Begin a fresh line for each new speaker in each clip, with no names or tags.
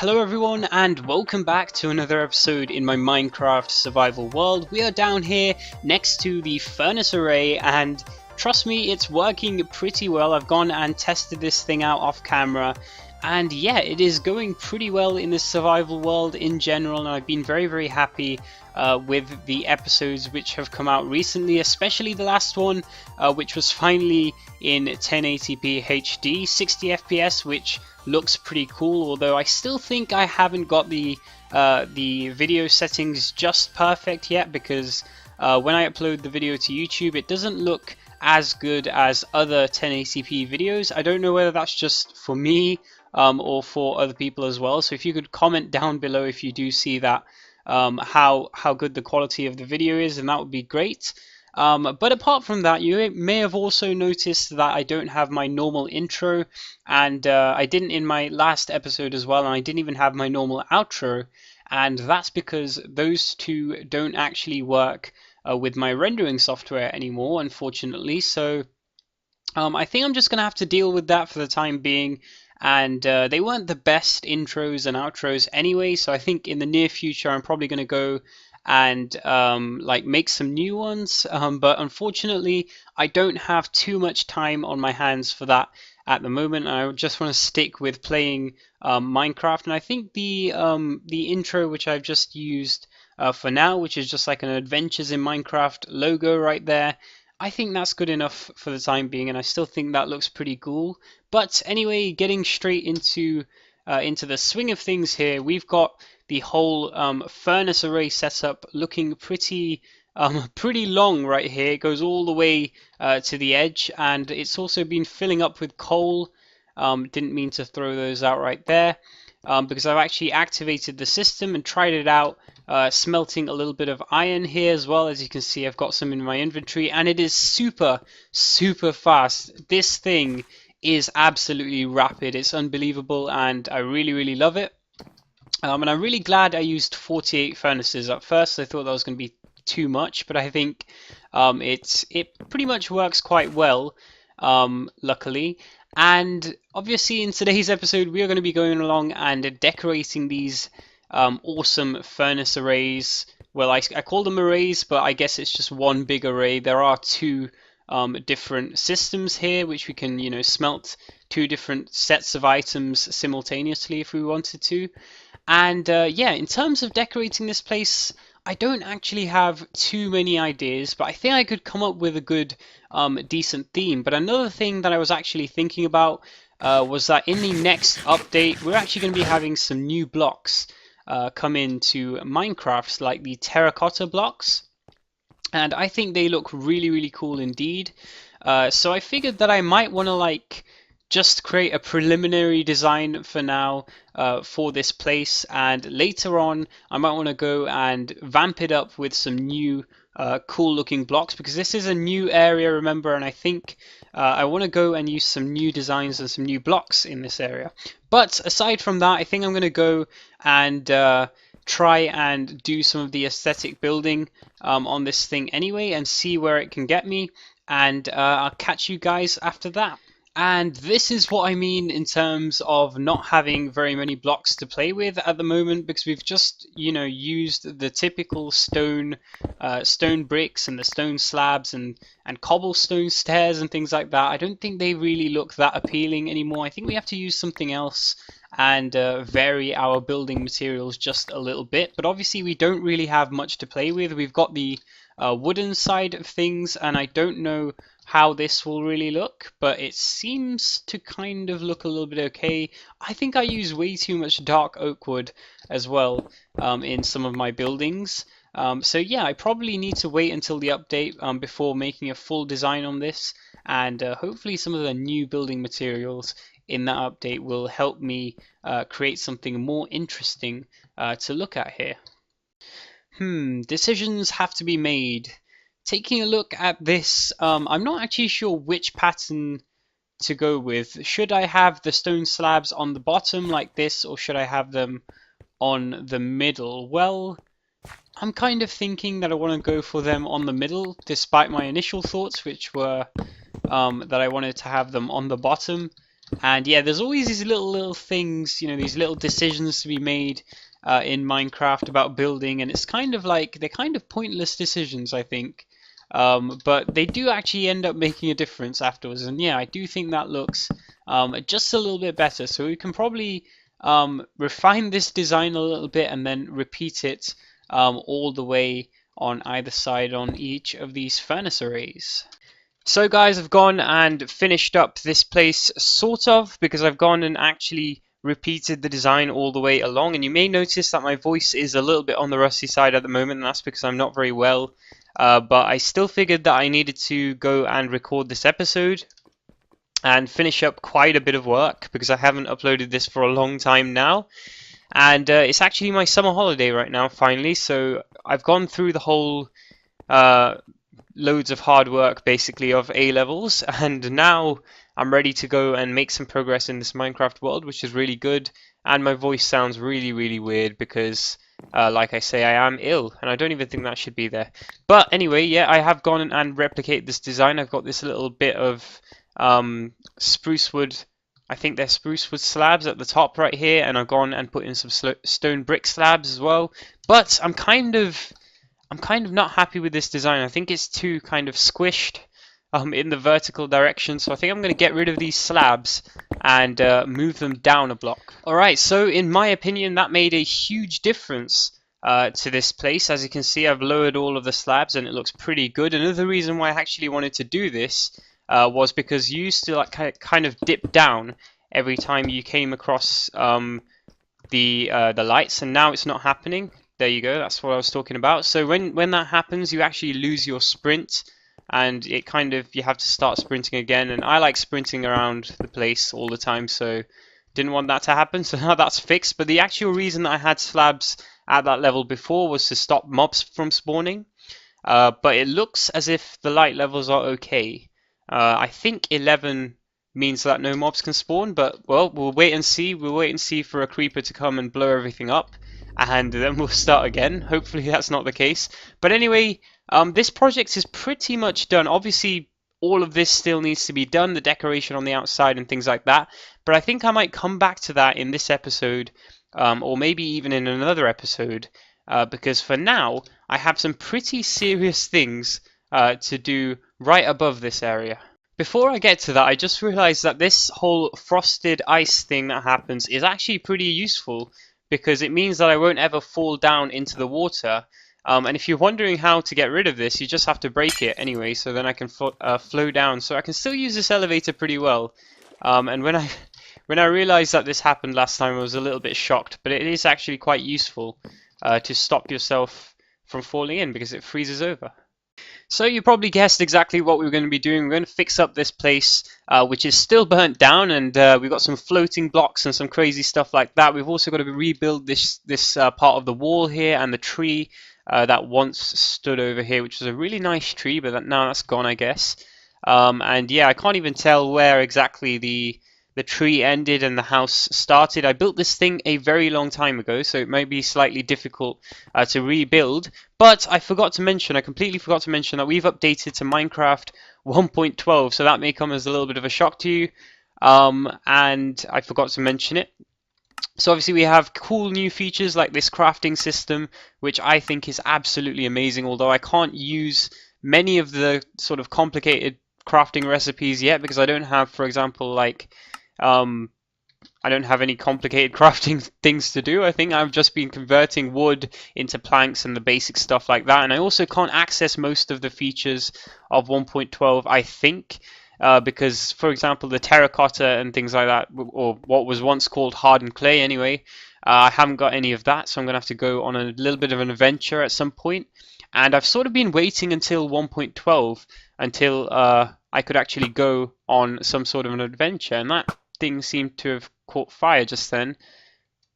Hello everyone and welcome back to another episode in my Minecraft survival world. We are down here next to the furnace array and trust me, it's working pretty well. I've gone and tested this thing out off camera and yeah, it is going pretty well in the survival world in general, and I've been very happy with the episodes which have come out recently, especially the last one which was finally in 1080p HD 60 FPS, which looks pretty cool, although I still think I haven't got the video settings just perfect yet, because when I upload the video to YouTube it doesn't look as good as other 1080p videos. I don't know whether that's just for me or for other people as well, so if you could comment down below if you do see that, how good the quality of the video is, and that would be great. But apart from that, you may have also noticed that I don't have my normal intro, and I didn't in my last episode as well, and I didn't even have my normal outro, and that's because those two don't actually work with my rendering software anymore, unfortunately. So I think I'm just going to have to deal with that for the time being, and they weren't the best intros and outros anyway, so I think in the near future I'm probably going to go and like make some new ones, but unfortunately I don't have too much time on my hands for that at the moment. I just want to stick with playing Minecraft, and I think the intro which I've just used for now, which is just like an Adventures in Minecraft logo right there, I think that's good enough for the time being, and I still think that looks pretty cool. But anyway, getting straight into the swing of things here, we've got the whole furnace array setup looking pretty long right here. It goes all the way to the edge, and it's also been filling up with coal. Didn't mean to throw those out right there, because I've actually activated the system and tried it out, smelting a little bit of iron here as well. As you can see, I've got some in my inventory, and it is super fast. This thing is absolutely rapid. It's unbelievable, and I really love it. And I'm really glad I used 48 furnaces. At first I thought that was going to be too much, but I think it pretty much works quite well, luckily. And obviously in today's episode we are going to be going along and decorating these awesome furnace arrays. Well, I call them arrays, but I guess it's just one big array. There are two different systems here which we can, smelt two different sets of items simultaneously if we wanted to. And yeah, in terms of decorating this place, I don't actually have too many ideas, but I think I could come up with a good, decent theme. But another thing that I was actually thinking about was that in the next update, we're actually going to be having some new blocks come into Minecraft, like the terracotta blocks. And I think they look really cool indeed. So I figured that I might want to just create a preliminary design for now for this place, and later on I might want to go and vamp it up with some new cool looking blocks, because this is a new area, remember, and I think I want to go and use some new designs and some new blocks in this area. But aside from that, I think I'm going to go and try and do some of the aesthetic building on this thing anyway, and see where it can get me, and I'll catch you guys after that. And this is what I mean in terms of not having very many blocks to play with at the moment, because we've just, used the typical stone bricks and the stone slabs and cobblestone stairs and things like that. I don't think they really look that appealing anymore. I think we have to use something else and vary our building materials just a little bit. But obviously we don't really have much to play with. We've got the wooden side of things, and I don't know how this will really look, but it seems to kind of look a little bit okay. I think I use way too much dark oak wood as well in some of my buildings. So yeah, I probably need to wait until the update before making a full design on this, and hopefully some of the new building materials in that update will help me create something more interesting to look at here. Decisions have to be made. Taking a look at this, I'm not actually sure which pattern to go with. Should I have the stone slabs on the bottom like this, or should I have them on the middle? Well, I'm kind of thinking that I want to go for them on the middle, despite my initial thoughts, which were that I wanted to have them on the bottom. And yeah, there's always these little things, you know, these little decisions to be made in Minecraft about building, and it's kind of like they're kind of pointless decisions, I think. But they do actually end up making a difference afterwards, and yeah, I do think that looks just a little bit better. So we can probably refine this design a little bit and then repeat it all the way on either side on each of these furnace arrays. So guys, I've gone and finished up this place sort of, because I've gone and actually repeated the design all the way along, and you may notice that my voice is a little bit on the rusty side at the moment, and that's because I'm not very well, but I still figured that I needed to go and record this episode and finish up quite a bit of work because I haven't uploaded this for a long time now. And it's actually my summer holiday right now finally, so I've gone through the whole loads of hard work basically of A levels, and now I'm ready to go and make some progress in this Minecraft world, which is really good. And my voice sounds really weird because like I say, I am ill, and I don't even think that should be there. But anyway, yeah, I have gone and replicated this design. I've got this little bit of spruce wood, I think they're spruce wood slabs at the top right here, and I've gone and put in some stone brick slabs as well. But I'm kind of not happy with this design. I think it's too kind of squished in the vertical direction, so I think I'm going to get rid of these slabs and move them down a block. Alright, so in my opinion that made a huge difference to this place. As you can see, I've lowered all of the slabs and it looks pretty good. Another reason why I actually wanted to do this was because you used to like kind of dip down every time you came across the lights, and now it's not happening. There you go, that's what I was talking about. So when that happens, you actually lose your sprint, and it kind of, you have to start sprinting again, and I like sprinting around the place all the time, so didn't want that to happen. So now that's fixed. But the actual reason that I had slabs at that level before was to stop mobs from spawning, but it looks as if the light levels are okay. I think 11 means that no mobs can spawn, but well, we'll wait and see. We'll wait and see for a creeper to come and blow everything up, and then we'll start again. Hopefully that's not the case. But anyway, this project is pretty much done. Obviously, all of this still needs to be done, the decoration on the outside and things like that. But I think I might come back to that in this episode, or maybe even in another episode, because for now, I have some pretty serious things to do right above this area. Before I get to that, I just realized that this whole frosted ice thing that happens is actually pretty useful, because it means that I won't ever fall down into the water. And if you're wondering how to get rid of this, you just have to break it anyway, so then I can flow down. So I can still use this elevator pretty well. And when I realized that this happened last time, I was a little bit shocked, but it is actually quite useful to stop yourself from falling in, because it freezes over. So you probably guessed exactly what we were going to be doing. We're going to fix up this place, which is still burnt down, and we've got some floating blocks and some crazy stuff like that. We've also got to rebuild this part of the wall here, and the tree that once stood over here, which was a really nice tree, but now that's gone, I guess. And yeah, I can't even tell where exactly the tree ended and the house started. I built this thing a very long time ago, so it may be slightly difficult to rebuild. But I completely forgot to mention that we've updated to Minecraft 1.12, so that may come as a little bit of a shock to you. And I forgot to mention it. So obviously we have cool new features like this crafting system, which I think is absolutely amazing, although I can't use many of the sort of complicated crafting recipes yet, because I don't have, for example, like I don't have any complicated crafting things to do. I think I've just been converting wood into planks and the basic stuff like that. And I also can't access most of the features of 1.12, I think, because, for example, the terracotta and things like that, or what was once called hardened clay anyway, I haven't got any of that. So I'm going to have to go on a little bit of an adventure at some point. And I've sort of been waiting until 1.12 until I could actually go on some sort of an adventure. And that thing seemed to have caught fire just then.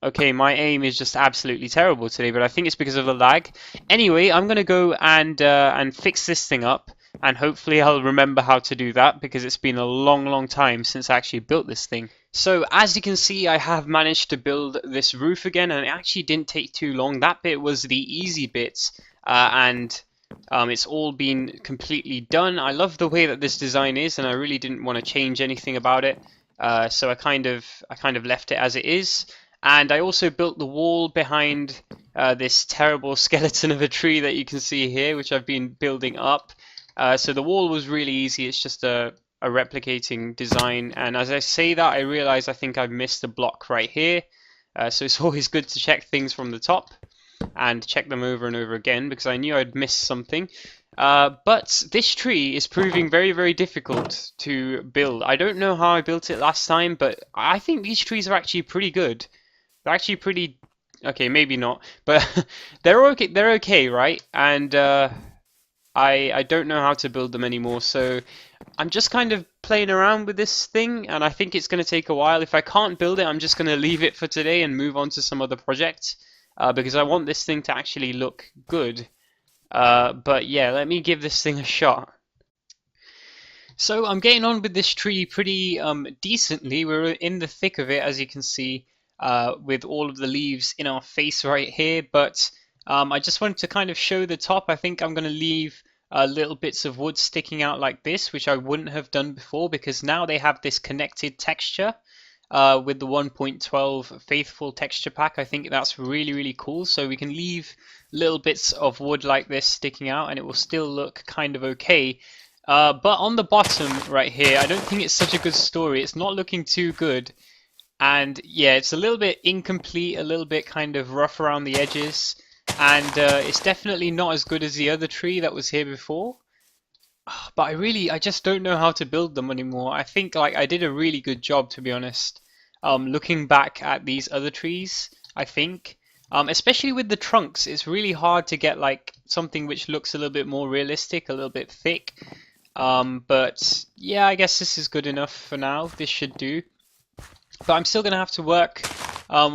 Okay, my aim is just absolutely terrible today, but I think it's because of the lag. Anyway, I'm gonna go and fix this thing up, and hopefully I'll remember how to do that, because it's been a long time since I actually built this thing. So as you can see, I have managed to build this roof again, and it actually didn't take too long. That bit was the easy bit, and it's all been completely done. I love the way that this design is, and I really didn't want to change anything about it. so I kind of left it as it is. And I also built the wall behind this terrible skeleton of a tree that you can see here, which I've been building up. So the wall was really easy. It's just a replicating design. And as I say that, I realize I think I've missed a block right here. So it's always good to check things from the top and check them over and over again, because I knew I'd missed something. But this tree is proving very, very difficult to build. I don't know how I built it last time, but I think these trees are actually pretty good. They're actually pretty... Okay, maybe not, but they're okay. They're okay, right? And I don't know how to build them anymore, so I'm just kind of playing around with this thing, and I think it's going to take a while. If I can't build it, I'm just going to leave it for today and move on to some other project, because I want this thing to actually look good. But yeah, let me give this thing a shot. So I'm getting on with this tree pretty decently. We're in the thick of it, as you can see, with all of the leaves in our face right here. But I just wanted to kind of show the top. I think I'm going to leave little bits of wood sticking out like this, which I wouldn't have done before, because now they have this connected texture with the 1.12 Faithful texture pack. I think that's really, really cool. So we can leave little bits of wood like this sticking out and it will still look kind of okay. But on the bottom right here, I don't think it's such a good story. It's not looking too good. And yeah, it's a little bit incomplete, a little bit kind of rough around the edges. And it's definitely not as good as the other tree that was here before. But I just don't know how to build them anymore. I think like I did a really good job, to be honest. Looking back at these other trees, I think. Especially with the trunks, it's really hard to get like something which looks a little bit more realistic, a little bit thick. But yeah, I guess this is good enough for now. This should do. But I'm still going to have to work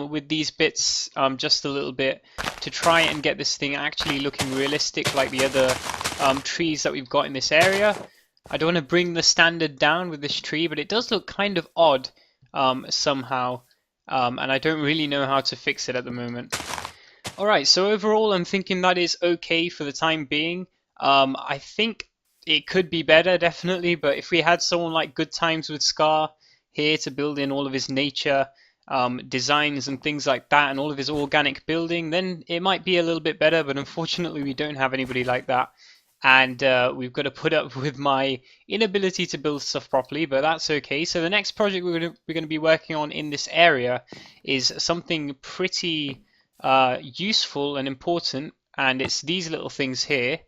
with these bits just a little bit to try and get this thing actually looking realistic like the other trees that we've got in this area. I don't want to bring the standard down with this tree, but it does look kind of odd somehow. And I don't really know how to fix it at the moment. Alright, so overall I'm thinking that is okay for the time being. I think it could be better, definitely, but if we had someone like Good Times with Scar here to build in all of his nature designs and things like that, and all of his organic building, then it might be a little bit better, but unfortunately we don't have anybody like that. And we've got to put up with my inability to build stuff properly, but that's okay. So the next project we're going to be working on in this area is something pretty useful and important, and it's these little things here.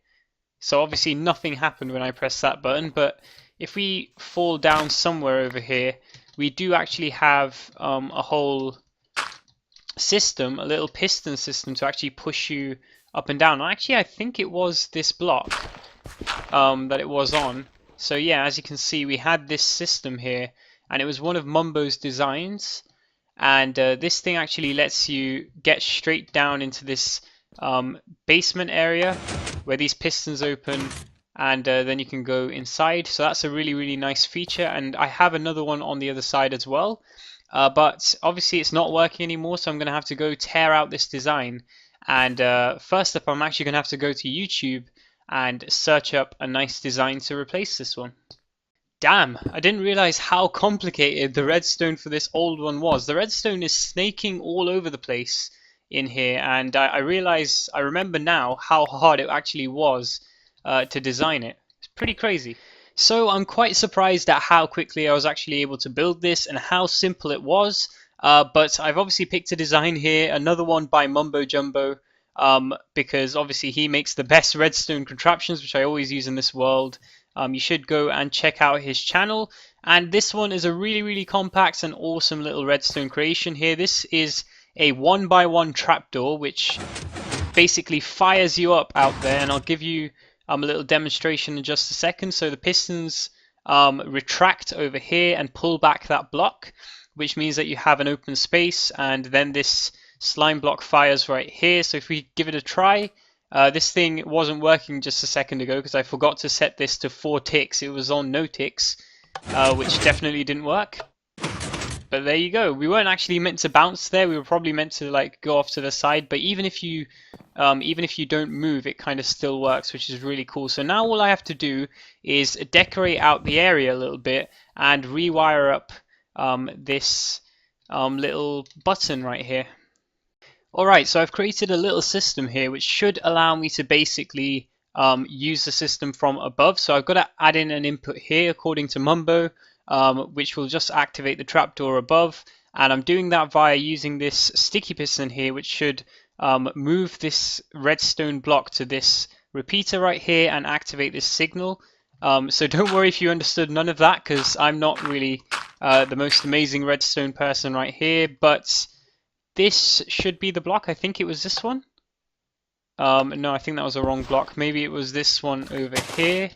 So obviously nothing happened when I pressed that button, but if we fall down somewhere over here, we do actually have a whole system, a little piston system to actually push you up and down. Actually, I think it was this block that it was on. So yeah, as you can see, we had this system here, and it was one of Mumbo's designs. And this thing actually lets you get straight down into this basement area where these pistons open, and then you can go inside. So that's a really, really nice feature, and I have another one on the other side as well. But obviously it's not working anymore, so I'm going to have to go tear out this design. And first up, I'm actually going to have to go to YouTube and search up a nice design to replace this one. Damn, I didn't realize how complicated the redstone for this old one was. The redstone is snaking all over the place in here, and I remember now how hard it actually was to design it. It's pretty crazy. So I'm quite surprised at how quickly I was actually able to build this and how simple it was. But I've obviously picked a design here, another one by Mumbo Jumbo, because obviously he makes the best redstone contraptions, which I always use in this world. You should go and check out his channel. And this one is a really, really compact and awesome little redstone creation here. This is a 1x1 trapdoor, which basically fires you up out there, and I'll give you a little demonstration in just a second. So the pistons retract over here and pull back that block, which means that you have an open space, and then this slime block fires right here. So if we give it a try, this thing wasn't working just a second ago because I forgot to set this to 4 ticks. It was on no ticks, which definitely didn't work. But there you go. We weren't actually meant to bounce there. We were probably meant to like go off to the side. But even if you don't move, it kind of still works, which is really cool. So now all I have to do is decorate out the area a little bit and rewire up this little button right here. Alright, so I've created a little system here which should allow me to basically use the system from above. So I've got to add in an input here according to Mumbo, which will just activate the trapdoor above. And I'm doing that via using this sticky piston here, which should move this redstone block to this repeater right here and activate this signal. So don't worry if you understood none of that, because I'm not really the most amazing redstone person right here, but this should be the block. I think it was this one. No, I think that was the wrong block. Maybe it was this one over here.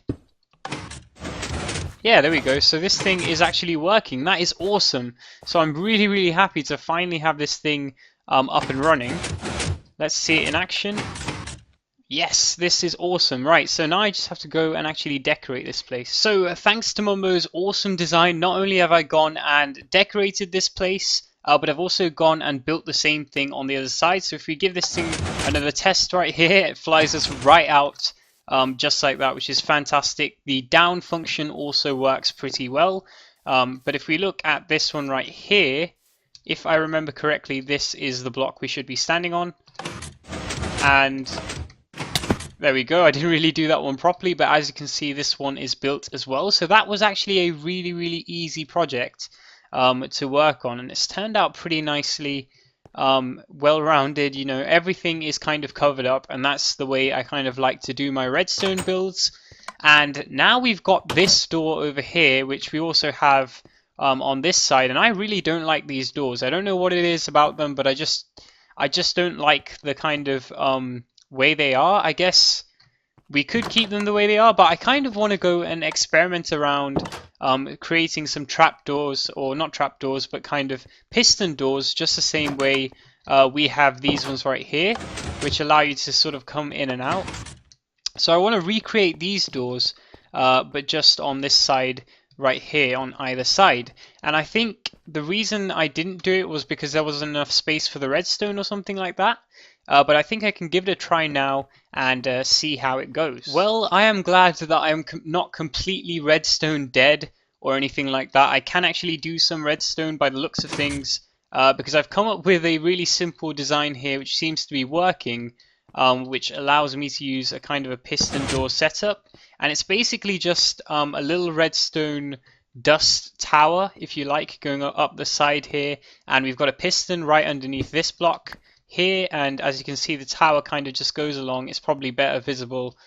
Yeah, there we go. So this thing is actually working. That is awesome. So I'm really, really happy to finally have this thing up and running. Let's see it in action. Yes, this is awesome. Right, so now I just have to go and actually decorate this place. So thanks to Mumbo's awesome design, not only have I gone and decorated this place, but I've also gone and built the same thing on the other side. So if we give this thing another test right here, it flies us right out just like that, which is fantastic. The down function also works pretty well. But if we look at this one right here, if I remember correctly, this is the block we should be standing on. And there we go. I didn't really do that one properly, but as you can see, this one is built as well. So that was actually a really, really easy project to work on, and it's turned out pretty nicely, well-rounded. You know, everything is kind of covered up, and that's the way I kind of like to do my redstone builds. And now we've got this door over here, which we also have on this side, and I really don't like these doors. I don't know what it is about them, but I just don't like the kind of way they are. I guess we could keep them the way they are, but I kind of want to go and experiment around creating some trapdoors, or not trapdoors, but kind of piston doors, just the same way we have these ones right here, which allow you to sort of come in and out. So I want to recreate these doors, but just on this side right here on either side. And I think the reason I didn't do it was because there wasn't enough space for the redstone or something like that. But I think I can give it a try now and see how it goes. Well, I am glad that I am not completely redstone dead or anything like that. I can actually do some redstone by the looks of things, because I've come up with a really simple design here which seems to be working, which allows me to use a kind of a piston door setup. And it's basically just a little redstone dust tower, if you like, going up the side here. And we've got a piston right underneath this block here, and as you can see, the tower kind of just goes along. It's probably better visible,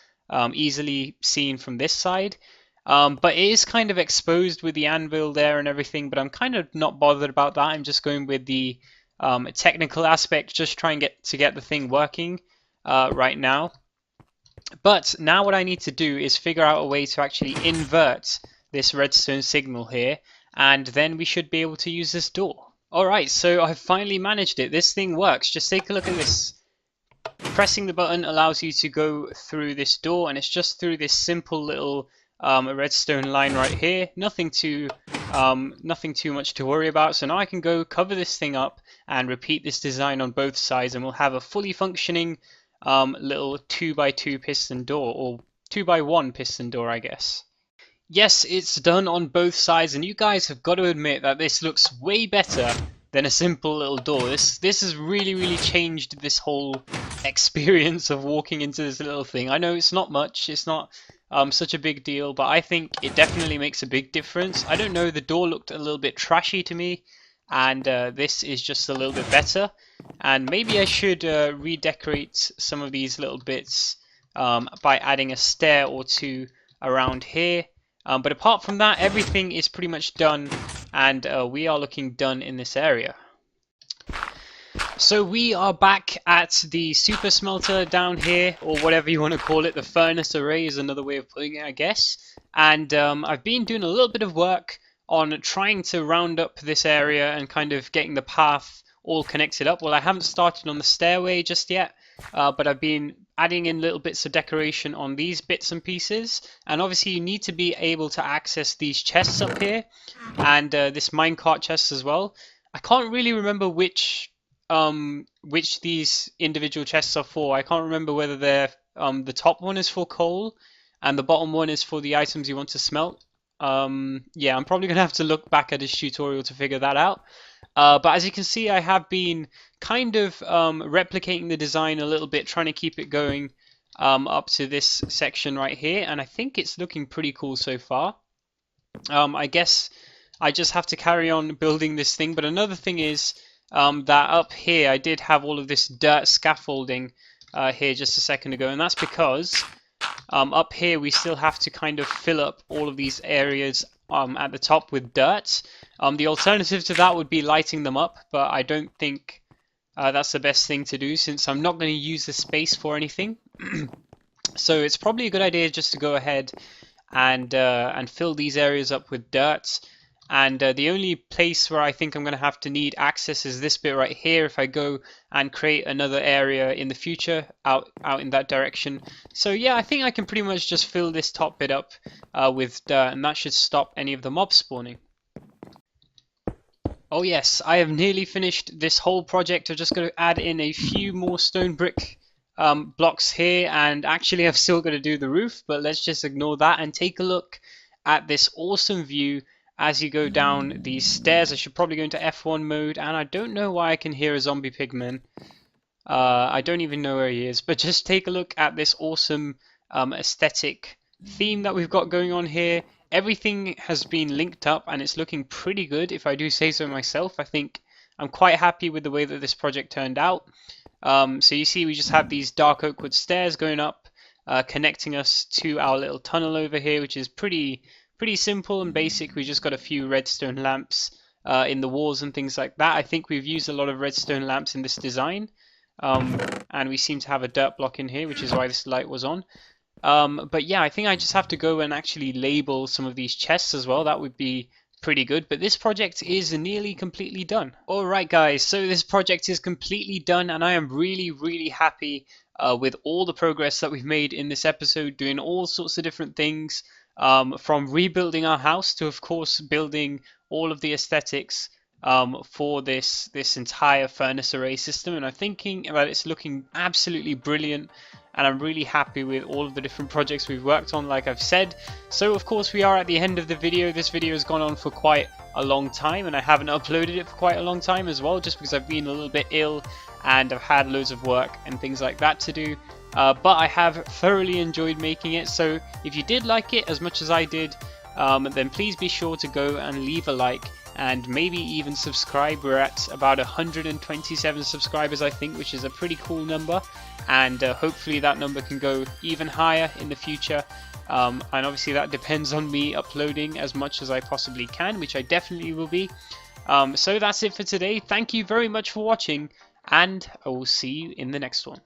easily seen from this side, but it is kind of exposed with the anvil there and everything, but I'm kind of not bothered about that. I'm just going with the technical aspect, just trying to get the thing working right now. But now what I need to do is figure out a way to actually invert this redstone signal here, and then we should be able to use this door. Alright, so I've finally managed it. This thing works. Just take a look at this. Pressing the button allows you to go through this door, and it's just through this simple little redstone line right here. Nothing too much to worry about. So now I can go cover this thing up and repeat this design on both sides, and we'll have a fully functioning little 2x2 piston door, or 2x1 piston door, I guess. Yes, it's done on both sides, and you guys have got to admit that this looks way better than a simple little door. This has really, really changed this whole experience of walking into this little thing. I know it's not much, it's not such a big deal, but I think it definitely makes a big difference. I don't know, the door looked a little bit trashy to me, and this is just a little bit better. And maybe I should redecorate some of these little bits by adding a stair or two around here. But apart from that, everything is pretty much done, and we are looking done in this area. So we are back at the super smelter down here, or whatever you want to call it. The furnace array is another way of putting it, I guess. And I've been doing a little bit of work on trying to round up this area and kind of getting the path all connected up. Well, I haven't started on the stairway just yet, but I've been adding in little bits of decoration on these bits and pieces. And obviously you need to be able to access these chests up here, and this minecart chest as well. I can't really remember which these individual chests are for. I can't remember whether they're the top one is for coal and the bottom one is for the items you want to smelt. Yeah, I'm probably gonna have to look back at this tutorial to figure that out. But as you can see, I have been kind of replicating the design a little bit, trying to keep it going up to this section right here, and I think it's looking pretty cool so far. I guess I just have to carry on building this thing, but another thing is that up here I did have all of this dirt scaffolding here just a second ago, and that's because up here we still have to kind of fill up all of these areas at the top with dirt. The alternative to that would be lighting them up, but I don't think that's the best thing to do since I'm not going to use the space for anything. So it's probably a good idea just to go ahead and fill these areas up with dirt. And the only place where I think I'm going to have to need access is this bit right here if I go and create another area in the future out in that direction. So yeah, I think I can pretty much just fill this top bit up with dirt, and that should stop any of the mobs spawning. Oh yes, I have nearly finished this whole project. I'm just going to add in a few more stone brick blocks here, and actually I've still got to do the roof, but let's just ignore that and take a look at this awesome view as you go down these stairs. I should probably go into F1 mode, and I don't know why I can hear a zombie pigman. I don't even know where he is, but just take a look at this awesome aesthetic theme that we've got going on here. Everything has been linked up and it's looking pretty good, if I do say so myself. I think I'm quite happy with the way that this project turned out. So you see we just have these dark oak wood stairs going up, connecting us to our little tunnel over here, which is pretty simple and basic. We just got a few redstone lamps in the walls and things like that. I think we've used a lot of redstone lamps in this design. And we seem to have a dirt block in here, which is why this light was on. But yeah, I think I just have to go and actually label some of these chests as well. That would be pretty good, but this project is nearly completely done. Alright guys, so this project is completely done, and I am really happy with all the progress that we've made in this episode, doing all sorts of different things, from rebuilding our house to, of course, building all of the aesthetics for this entire furnace array system. And I'm thinking that it's looking absolutely brilliant, and I'm really happy with all of the different projects we've worked on, like I've said. So of course we are at the end of the video. This video has gone on for quite a long time, and I haven't uploaded it for quite a long time as well, just because I've been a little bit ill and I've had loads of work and things like that to do. But I have thoroughly enjoyed making it, so if you did like it as much as I did, then please be sure to go and leave a like and maybe even subscribe. We're at about 127 subscribers, I think, which is a pretty cool number, and hopefully that number can go even higher in the future. And obviously that depends on me uploading as much as I possibly can, which I definitely will be. So that's it for today. Thank you very much for watching, and I will see you in the next one.